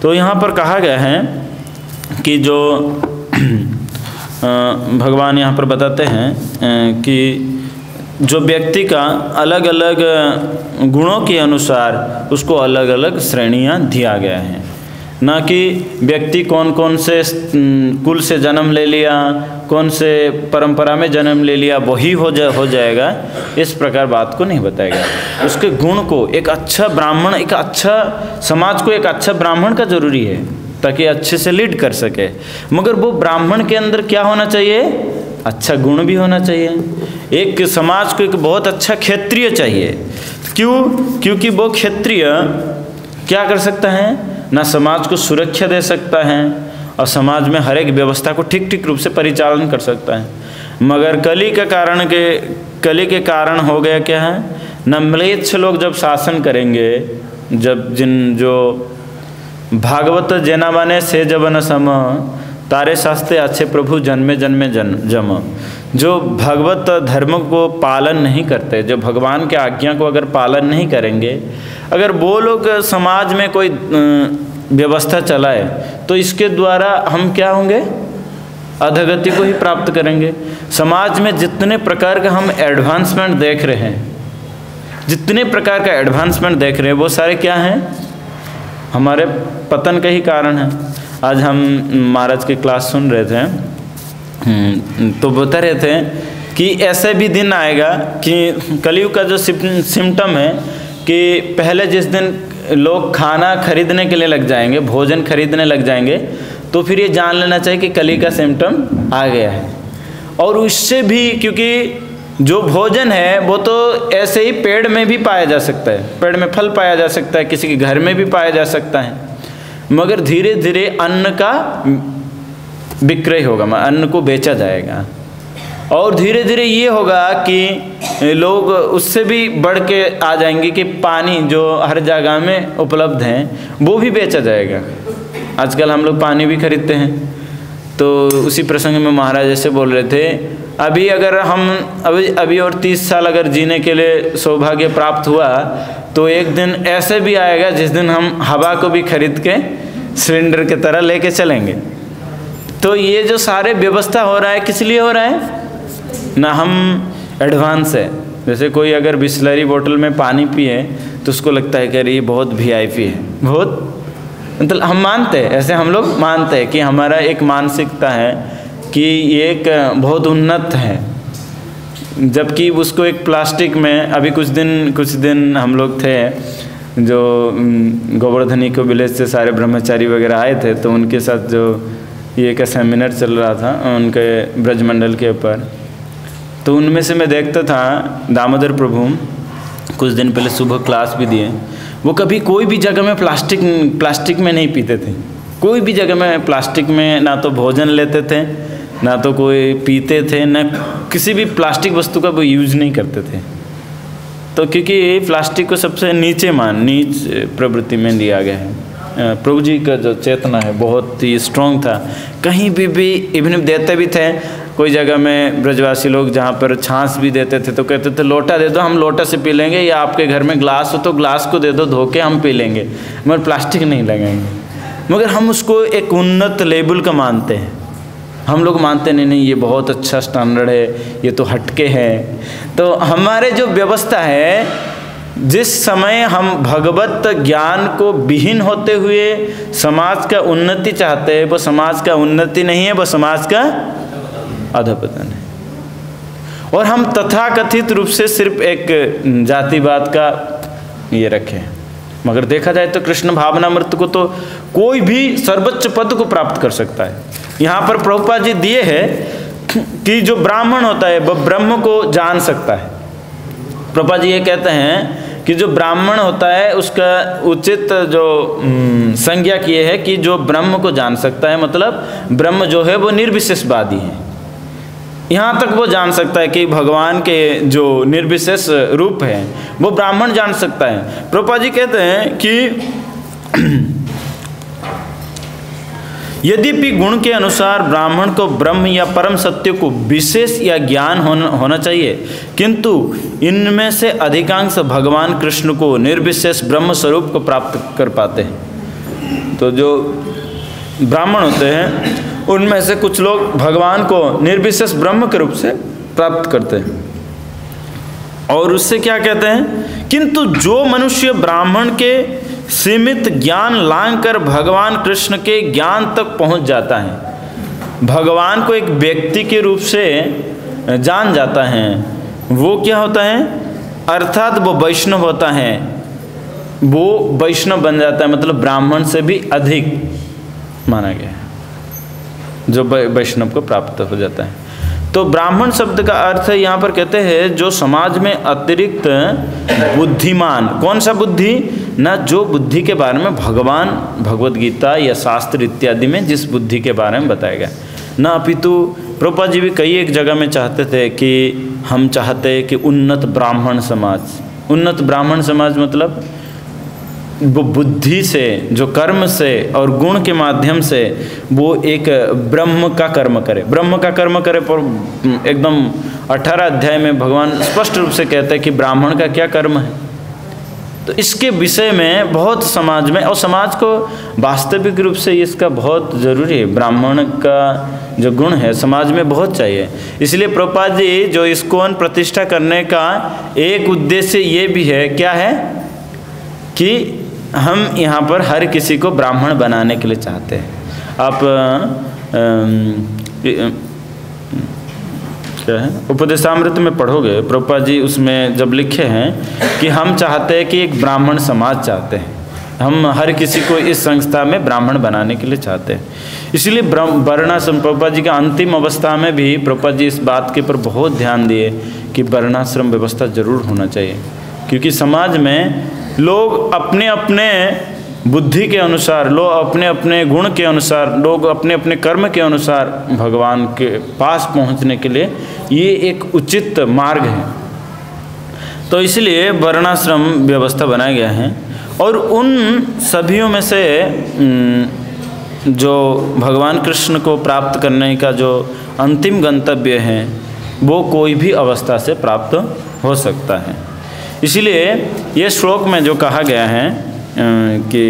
Speaker 1: तो यहाँ पर कहा गया है कि जो भगवान यहाँ पर बताते हैं कि जो व्यक्ति का अलग अलग गुणों के अनुसार उसको अलग अलग श्रेणियाँ दिया गया है, ना कि व्यक्ति कौन कौन से कुल से जन्म ले लिया, कौन से परंपरा में जन्म ले लिया वही हो जाएगा, इस प्रकार बात को नहीं बताया गया। उसके गुण को, एक अच्छा ब्राह्मण, एक अच्छा समाज को एक अच्छा ब्राह्मण का जरूरी है ताकि अच्छे से लीड कर सके, मगर वो ब्राह्मण के अंदर क्या होना चाहिए, अच्छा गुण भी होना चाहिए। एक समाज को एक बहुत अच्छा क्षत्रिय चाहिए। क्यों? क्योंकि वो क्षत्रिय क्या कर सकता है, ना समाज को सुरक्षा दे सकता है और समाज में हर एक व्यवस्था को ठीक ठीक रूप से परिचालन कर सकता है। मगर कली के कारण हो गया क्या है, न म्लेच्छ लोग जब शासन करेंगे, जब जो भागवत जेना बने से जब न सम तारे शास्त्रे अच्छे प्रभु जन्मे जन्मे जम, जो भगवत धर्म को पालन नहीं करते, जो भगवान के आज्ञा को अगर पालन नहीं करेंगे, अगर वो लोग समाज में कोई व्यवस्था चलाए तो इसके द्वारा हम क्या होंगे, अधोगति को ही प्राप्त करेंगे। समाज में जितने प्रकार का हम एडवांसमेंट देख रहे हैं, जितने प्रकार का एडवांसमेंट देख रहे हैं, वो सारे क्या हैं, हमारे पतन का ही कारण है। आज हम महाराज की क्लास सुन रहे थे तो बता रहे थे कि ऐसे भी दिन आएगा कि कलयुग का जो सिम्टम है कि पहले जिस दिन लोग खाना खरीदने के लिए लग जाएंगे, भोजन खरीदने लग जाएंगे, तो फिर ये जान लेना चाहिए कि कली का सिम्टम आ गया है। और उससे भी, क्योंकि जो भोजन है वो तो ऐसे ही पेड़ में भी पाया जा सकता है, पेड़ में फल पाया जा सकता है, किसी के घर में भी पाया जा सकता है, मगर धीरे धीरे अन्न का विक्रय होगा, अन्न को बेचा जाएगा। और धीरे धीरे ये होगा कि लोग उससे भी बढ़ के आ जाएंगे कि पानी जो हर जगह में उपलब्ध हैं वो भी बेचा जाएगा। आजकल हम लोग पानी भी खरीदते हैं। तो उसी प्रसंग में महाराज ऐसे बोल रहे थे, अभी अगर हम अभी और 30 साल अगर जीने के लिए सौभाग्य प्राप्त हुआ तो एक दिन ऐसे भी आएगा जिस दिन हम हवा को भी खरीद के सिलेंडर की तरह लेके चलेंगे। तो ये जो सारे व्यवस्था हो रहा है किस लिए हो रहा है, ना हम एडवांस है। जैसे कोई अगर बिस्लरी बोतल में पानी पिए तो उसको लगता है कि अरे ये बहुत वीआईपी है, बहुत, मतलब हम मानते हैं, ऐसे हम लोग मानते हैं कि हमारा एक मानसिकता है कि ये एक बहुत उन्नत है, जबकि उसको एक प्लास्टिक में, अभी कुछ दिन हम लोग थे जो गोवर्धनी को विलेज से सारे ब्रह्मचारी वगैरह आए थे, तो उनके साथ जो ये का सेमिनार चल रहा था उनके ब्रजमंडल के ऊपर, तो उनमें से मैं देखता था दामोदर प्रभु कुछ दिन पहले सुबह क्लास भी दिए, वो कभी कोई भी जगह में प्लास्टिक में नहीं पीते थे, कोई भी जगह में प्लास्टिक में ना तो भोजन लेते थे, ना तो कोई पीते थे, ना किसी भी प्लास्टिक वस्तु का वो यूज नहीं करते थे। तो क्योंकि प्लास्टिक को सबसे नीच प्रवृत्ति में लिया गया है। प्रभु जी का जो चेतना है बहुत ही स्ट्रॉन्ग था, कहीं भी इवन देते भी थे, कोई जगह में ब्रजवासी लोग जहाँ पर छाछ भी देते थे तो कहते थे लोटा दे दो, हम लोटा से पी लेंगे, या आपके घर में ग्लास हो तो ग्लास को दे दो धो के, हम पी लेंगे, मगर प्लास्टिक नहीं लगाएंगे। मगर हम उसको एक उन्नत लेवल का मानते हैं, हम लोग मानते नहीं ये बहुत अच्छा स्टैंडर्ड है, ये तो हटके है। तो हमारे जो व्यवस्था है, जिस समय हम भगवत ज्ञान को विहीन होते हुए समाज का उन्नति चाहते हैं, वो समाज का उन्नति नहीं है, वो समाज का अधपतन है। और हम तथाकथित रूप से सिर्फ एक जातिवाद का ये रखें, मगर देखा जाए तो कृष्ण भावनामृत को तो कोई भी सर्वोच्च पद को प्राप्त कर सकता है। यहाँ पर प्रभुपाद जी दिए है कि जो ब्राह्मण होता है वह ब्रह्म को जान सकता है। प्रभुपाद जी ये कहते हैं कि जो ब्राह्मण होता है उसका उचित जो संज्ञा किए है कि जो ब्रह्म को जान सकता है, मतलब ब्रह्म जो है वो निर्विशेषवादी है। यहाँ तक वो जान सकता है कि भगवान के जो निर्विशेष रूप है वो ब्राह्मण जान सकता है। प्रभुपाद जी कहते हैं कि यद्यपि गुण के अनुसार ब्राह्मण को ब्रह्म या परम सत्य को विशेष या ज्ञान होना चाहिए, किंतु इनमें से अधिकांश भगवान कृष्ण को निर्विशेष ब्रह्म स्वरूप को प्राप्त कर पाते हैं। तो जो ब्राह्मण होते हैं उनमें से कुछ लोग भगवान को निर्विशेष ब्रह्म के रूप से प्राप्त करते हैं। और उससे क्या कहते हैं, किंतु जो मनुष्य ब्राह्मण के सीमित ज्ञान लांघकर भगवान कृष्ण के ज्ञान तक पहुंच जाता है, भगवान को एक व्यक्ति के रूप से जान जाता है, वो क्या होता है, अर्थात वो वैष्णव होता है, वो वैष्णव बन जाता है, मतलब ब्राह्मण से भी अधिक माना गया है, जो वैष्णव को प्राप्त हो जाता है। तो ब्राह्मण शब्द का अर्थ यहाँ पर कहते हैं जो समाज में अतिरिक्त बुद्धिमान, कौन सा बुद्धि, ना जो बुद्धि के बारे में भगवान भगवद गीता या शास्त्र इत्यादि में जिस बुद्धि के बारे में बताया गया, ना अपितु प्रभुपाद जी भी कई एक जगह में चाहते थे कि हम चाहते हैं कि उन्नत ब्राह्मण समाज। उन्नत ब्राह्मण समाज मतलब वो बुद्धि से, जो कर्म से और गुण के माध्यम से वो एक ब्रह्म का कर्म करे, ब्रह्म का कर्म करे। पर एकदम 18 अध्याय में भगवान स्पष्ट रूप से कहते हैं कि ब्राह्मण का क्या कर्म है। तो इसके विषय में बहुत समाज में, और समाज को वास्तविक रूप से इसका बहुत ज़रूरी है, ब्राह्मण का जो गुण है समाज में बहुत चाहिए। इसलिए प्रभुपाद जी जो इस्कॉन प्रतिष्ठा करने का एक उद्देश्य ये भी है, क्या है कि हम यहाँ पर हर किसी को ब्राह्मण बनाने के लिए चाहते हैं। आप क्या है उपदेशामृत में पढ़ोगे, प्रभुपाद जी उसमें जब लिखे हैं कि हम चाहते हैं कि एक ब्राह्मण समाज चाहते हैं, हम हर किसी को इस संस्था में ब्राह्मण बनाने के लिए चाहते हैं। इसलिए वर्णाश्रम, प्रभुपाद जी का अंतिम अवस्था में भी प्रभुपाद जी इस बात के ऊपर बहुत ध्यान दिए कि वर्णाश्रम व्यवस्था जरूर होना चाहिए, क्योंकि समाज में लोग अपने अपने बुद्धि के अनुसार, लोग अपने अपने गुण के अनुसार, लोग अपने अपने कर्म के अनुसार भगवान के पास पहुंचने के लिए ये एक उचित मार्ग है। तो इसलिए वर्णाश्रम व्यवस्था बनाया गया है। और उन सभियों में से जो भगवान कृष्ण को प्राप्त करने का जो अंतिम गंतव्य है वो कोई भी अवस्था से प्राप्त हो सकता है। इसीलिए ये श्लोक में जो कहा गया है कि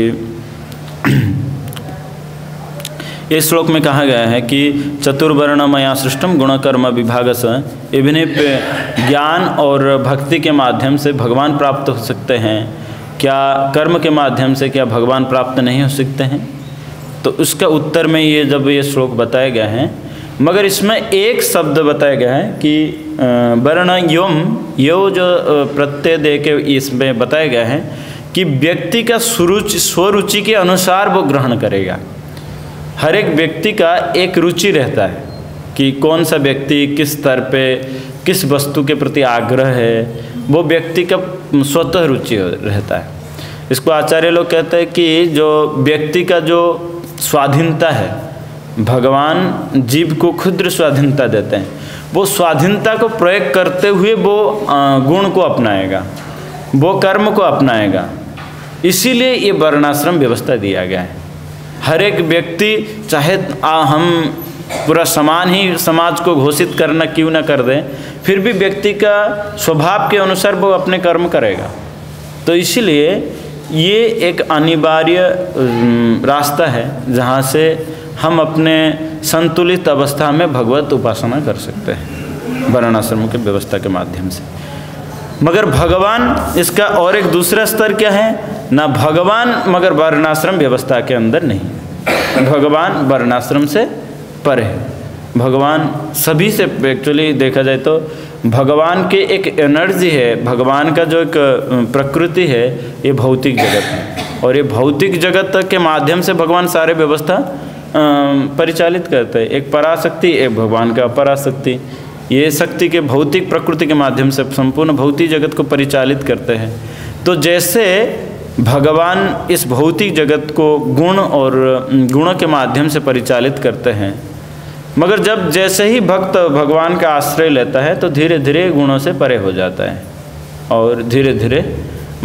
Speaker 1: इस श्लोक में कहा गया है कि चतुर्वर्ण मया सृष्टम गुणकर्म विभागस, इन्हें ज्ञान और भक्ति के माध्यम से भगवान प्राप्त हो सकते हैं, क्या कर्म के माध्यम से क्या भगवान प्राप्त नहीं हो सकते हैं? तो उसका उत्तर में ये जब ये श्लोक बताए गए हैं, मगर इसमें एक शब्द बताया गया है कि वर्ण योम, यो जो प्रत्यय दे के इसमें बताया गया है कि व्यक्ति का स्वरुचि के अनुसार वो ग्रहण करेगा। हर एक व्यक्ति का एक रुचि रहता है कि कौन सा व्यक्ति किस स्तर पे किस वस्तु के प्रति आग्रह है, वो व्यक्ति का स्वतः रुचि रहता है। इसको आचार्य लोग कहते हैं कि जो व्यक्ति का जो स्वाधीनता है, भगवान जीव को क्षुद्र स्वाधीनता देते हैं, वो स्वाधीनता को प्रयोग करते हुए वो गुण को अपनाएगा, वो कर्म को अपनाएगा। इसीलिए ये वर्णाश्रम व्यवस्था दिया गया है। हर एक व्यक्ति चाहे हम पूरा समान ही समाज को घोषित करना क्यों ना कर दें, फिर भी व्यक्ति का स्वभाव के अनुसार वो अपने कर्म करेगा। तो इसीलिए ये एक अनिवार्य रास्ता है जहाँ से हम अपने संतुलित अवस्था में भगवत उपासना कर सकते हैं वर्णाश्रम के व्यवस्था के माध्यम से। मगर भगवान, इसका और एक दूसरा स्तर क्या है ना, भगवान मगर वर्णाश्रम व्यवस्था के अंदर नहीं, भगवान वर्णाश्रम से परे है। भगवान सभी से, एक्चुअली देखा जाए तो भगवान के एक एनर्जी है, भगवान का जो एक प्रकृति है, ये भौतिक जगत है, और ये भौतिक जगत के माध्यम से भगवान सारे व्यवस्था परिचालित करते हैं। एक पराशक्ति, एक भगवान का अपराशक्ति, ये शक्ति के भौतिक प्रकृति के माध्यम से संपूर्ण भौतिक जगत को परिचालित करते हैं। तो जैसे भगवान इस भौतिक जगत को गुण और गुणों के माध्यम से परिचालित करते हैं, मगर जब जैसे ही भक्त भगवान का आश्रय लेता है तो धीरे धीरे गुणों से परे हो जाता है और धीरे धीरे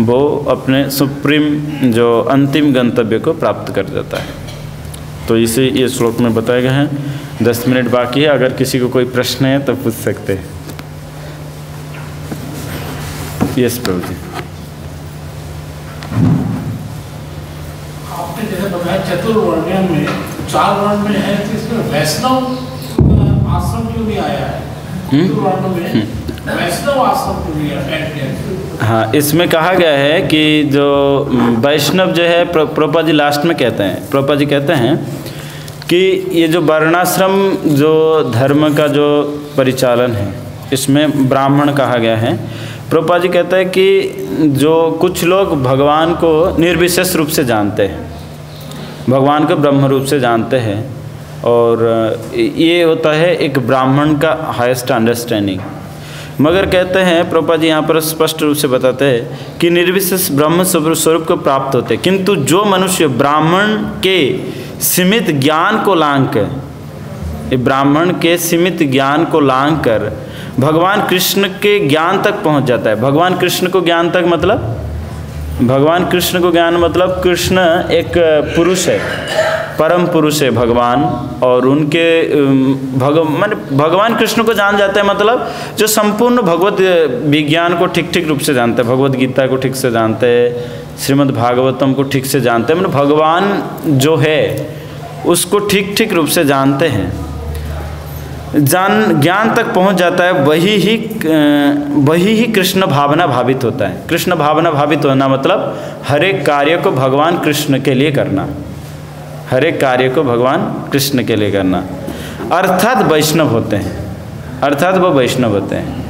Speaker 1: वो अपने सुप्रीम जो अंतिम गंतव्य को प्राप्त कर जाता है। तो इसे ये श्लोक में बताए गए हैं। 10 मिनट बाकी है, अगर किसी को कोई प्रश्न है तो पूछ सकते हैं। यस प्रभु जी।
Speaker 2: आपने जैसे बताया चतुर्वर्ण में 4 वर्ण में है, तो इसमें वैष्णव आश्रम क्यों नहीं आया है? चतुर्वर्ण में वैष्णव आश्रम क्यों नहीं आया?
Speaker 1: हाँ, इसमें कहा गया है कि जो वैष्णव जो है, प्रभुपाद जी लास्ट में कहते हैं, प्रभुपाद जी कहते हैं कि ये जो वर्णाश्रम जो धर्म का जो परिचालन है, इसमें ब्राह्मण कहा गया है। प्रभुपाद जी कहते हैं कि जो कुछ लोग भगवान को निर्विशेष रूप से जानते हैं, भगवान को ब्रह्म रूप से जानते हैं, और ये होता है एक ब्राह्मण का हाईएस्ट अंडरस्टैंडिंग। मगर कहते हैं प्रभुपाद जी यहाँ पर स्पष्ट रूप से बताते हैं कि निर्विशेष ब्रह्म स्वरूप को प्राप्त होते हैं, किंतु जो मनुष्य ब्राह्मण के सीमित ज्ञान को लांघ कर, ब्राह्मण के सीमित ज्ञान को लांघ कर भगवान कृष्ण के ज्ञान तक पहुँच जाता है। भगवान कृष्ण को ज्ञान तक मतलब, भगवान कृष्ण को ज्ञान मतलब कृष्ण एक पुरुष है, परम पुरुष है भगवान, और उनके भगवान कृष्ण को जान जाते हैं, मतलब जो संपूर्ण भगवत विज्ञान को ठीक ठीक रूप से जानते हैं, भगवत गीता को ठीक से जानते हैं, श्रीमद् भागवतम को ठीक से जानते हैं, मतलब भगवान जो है उसको ठीक ठीक रूप से जानते हैं, ज्ञान तक पहुंच जाता है। वही ही कृष्ण भावना भावित होता है। कृष्ण भावना भावित होना मतलब हर एक कार्य को भगवान कृष्ण के लिए करना, हर एक कार्य को भगवान कृष्ण के लिए करना, अर्थात वैष्णव होते हैं, अर्थात वो वैष्णव होते हैं।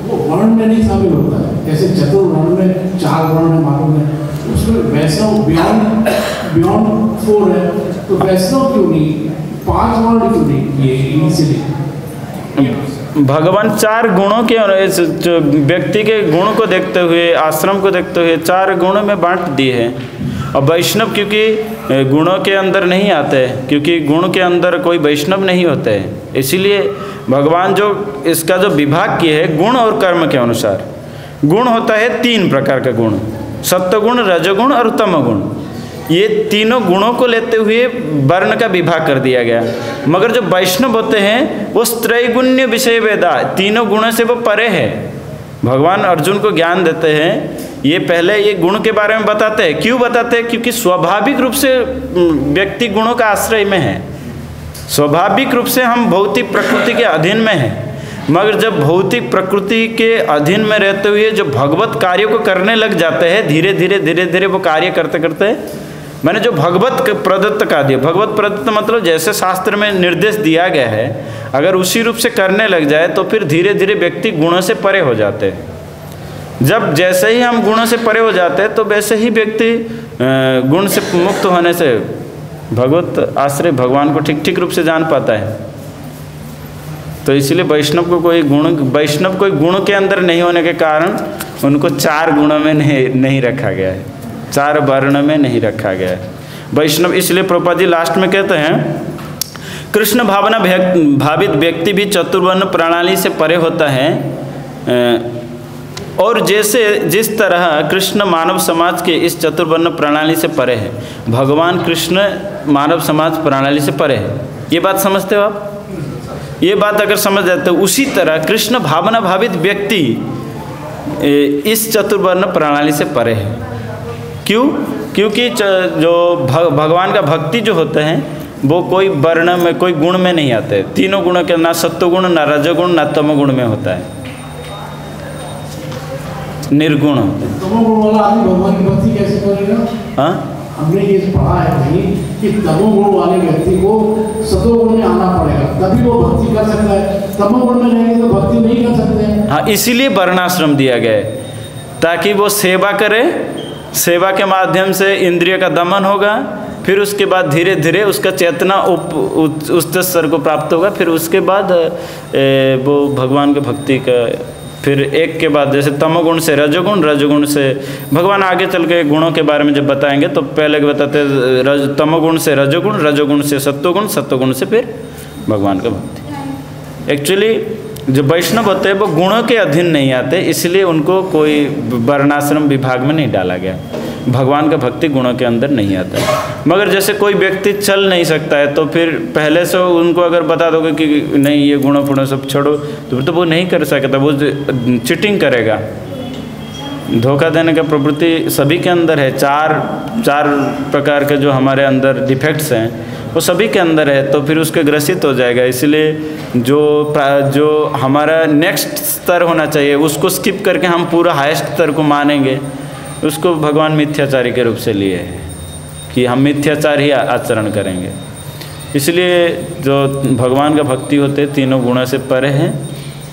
Speaker 2: वो वर्ण में नहीं शामिल होता है, जैसे चतुर्वर्ण में 4 वर्ण मालूम है, उसमें वैष्णव बियॉन्ड 4 है, तो वैष्णव क्यों नहीं, 5 वर्ण क्यों नहीं? ये इसीलिए
Speaker 1: भगवान 4 गुणों के, जो व्यक्ति के गुण को देखते हुए, आश्रम को देखते हुए 4 गुणों में बांट दिए हैं। और वैष्णव क्योंकि गुणों के अंदर नहीं आते, क्योंकि गुण के अंदर कोई वैष्णव नहीं होते हैं, इसीलिए भगवान जो इसका जो विभाग किए है गुण और कर्म के अनुसार। गुण होता है 3 प्रकार का गुण, सत्वगुण, रजोगुण और तमोगुण। ये तीनों गुणों को लेते हुए वर्ण का विभाग कर दिया गया। मगर जो वैष्णव होते हैं वो त्रैगुण्य विषय वेदा, तीनों गुणों से वो परे है। भगवान अर्जुन को ज्ञान देते हैं ये पहले ये गुण के बारे में बताते हैं। क्यों बताते हैं? क्योंकि स्वाभाविक रूप से व्यक्ति गुणों का आश्रय में है। स्वाभाविक रूप से हम भौतिक प्रकृति के अधीन में हैं, मगर जब भौतिक प्रकृति के अधीन में रहते हुए जो भगवत कार्यों को करने लग जाते हैं, धीरे धीरे वो कार्य करते करते, मैंने जो भगवत प्रदत्त का दिया, भगवत प्रदत्त मतलब जैसे शास्त्र में निर्देश दिया गया है, अगर उसी रूप से करने लग जाए तो फिर धीरे धीरे व्यक्ति गुणों से परे हो जाते हैं। जब जैसे ही हम गुणों से परे हो जाते हैं तो वैसे ही व्यक्ति गुण से मुक्त होने से भगवत आश्रय भगवान को ठीक ठीक रूप से जान पाता है। तो इसलिए वैष्णव को कोई गुण के अंदर नहीं होने के कारण उनको 4 गुणों में नहीं रखा गया है, 4 वर्ण में नहीं रखा गया है वैष्णव। इसलिए प्रभुपाद जी लास्ट में कहते हैं, कृष्ण भावना भावित व्यक्ति भी चतुर्वर्ण प्रणाली से परे होता है, और जिस तरह कृष्ण मानव समाज के इस चतुर्वर्ण प्रणाली से परे है, भगवान कृष्ण मानव समाज प्रणाली से परे है। ये बात समझते हो आप? ये बात अगर समझ जाते हो, उसी तरह कृष्ण भावना भावित व्यक्ति इस चतुर्वर्ण प्रणाली से परे है। क्यों? क्योंकि जो भगवान का भक्ति जो होते हैं वो कोई वर्ण में, कोई गुण में नहीं आते। तीनों गुणों के, ना सत्वगुण, ना रजोगुण, ना तमोगुण में होता है, निर्गुण होता है।
Speaker 2: तमोगुण वाला आदमी भगवान की भक्ति कैसे करेगा?
Speaker 1: हाँ,
Speaker 2: हमने ये पढ़ा है कहीं कि तमोगुण वाले व्यक्ति को सतोगुण में आना पड़ेगा, तभी वो भक्ति कर सकता है। तमोगुण में रहेंगे तो भक्ति नहीं कर सकते हैं।
Speaker 1: हाँ, इसीलिए वर्णाश्रम दिया गया है, ताकि वो सेवा करे, सेवा के माध्यम से इंद्रिय का दमन होगा, फिर उसके बाद धीरे धीरे उसका चेतना उच्च स्तर को प्राप्त होगा, फिर उसके बाद वो भगवान के भक्ति का, फिर एक के बाद जैसे तमोगुण से रजोगुण, रजोगुण से भगवान आगे चल के गुणों के बारे में जब बताएंगे तो पहले बताते तमोगुण से रजोगुण, रजोगुण से सत्वगुण, सत्वगुण से फिर भगवान का भक्ति। एक्चुअली जो वैष्णव होते हैं वो गुणों के अधीन नहीं आते, इसलिए उनको कोई वर्णाश्रम विभाग में नहीं डाला गया। भगवान का भक्ति गुणों के अंदर नहीं आता है। मगर जैसे कोई व्यक्ति चल नहीं सकता है तो फिर पहले से उनको अगर बता दोगे कि नहीं ये गुण पुण सब छोड़ो, तो वो नहीं कर सकता, वो चीटिंग करेगा। धोखा देने का प्रवृत्ति सभी के अंदर है। चार प्रकार के जो हमारे अंदर डिफेक्ट्स हैं वो सभी के अंदर है, तो फिर उसके ग्रसित हो जाएगा। इसलिए जो हमारा नेक्स्ट स्तर होना चाहिए उसको स्किप करके हम पूरा हाईएस्ट स्तर को मानेंगे, उसको भगवान मिथ्याचारी के रूप से लिए है कि हम मिथ्याचार ही आचरण करेंगे। इसलिए जो भगवान का भक्ति होते तीनों गुणों से परे हैं,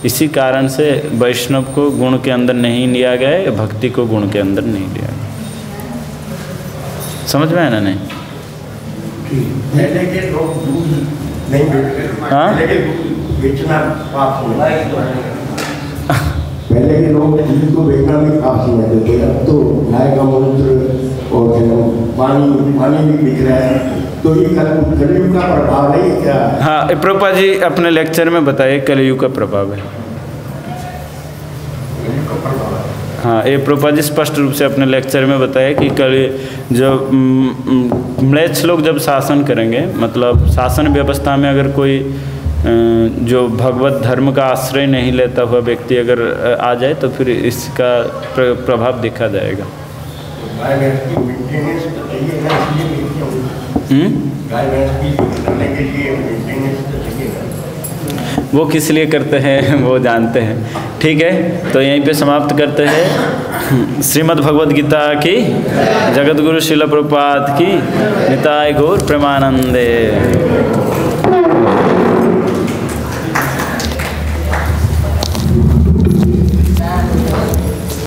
Speaker 1: इसी कारण से वैष्णव को गुण के अंदर नहीं लिया गया है, भक्ति को गुण के अंदर नहीं लिया गया। समझ में है ना? नहीं हाँ,
Speaker 3: पहले के लोग दूध को बेचना भी पाप समझते थे, अब तो गाय का मूत्र और पानी भी बिक रहा है, तो ये कलयुग का प्रभाव नहीं है क्या?
Speaker 1: हाँ, प्रभुपाद जी अपने लेक्चर में बताइए कलयुग का प्रभाव है। हाँ, ये प्रभुपाद जी स्पष्ट रूप से अपने लेक्चर में बताया कि जो म्लेच्छ लोग जब शासन करेंगे, मतलब शासन व्यवस्था में अगर कोई जो भगवत धर्म का आश्रय नहीं लेता हुआ व्यक्ति अगर आ जाए तो फिर इसका प्रभाव देखा जाएगा। वो किस लिए करते हैं वो जानते हैं। ठीक है, तो यहीं पे समाप्त करते हैं। श्रीमद् भगवद गीता की, जगत गुरु श्रील प्रभुपाद की, निताय गौर प्रेमानंदे।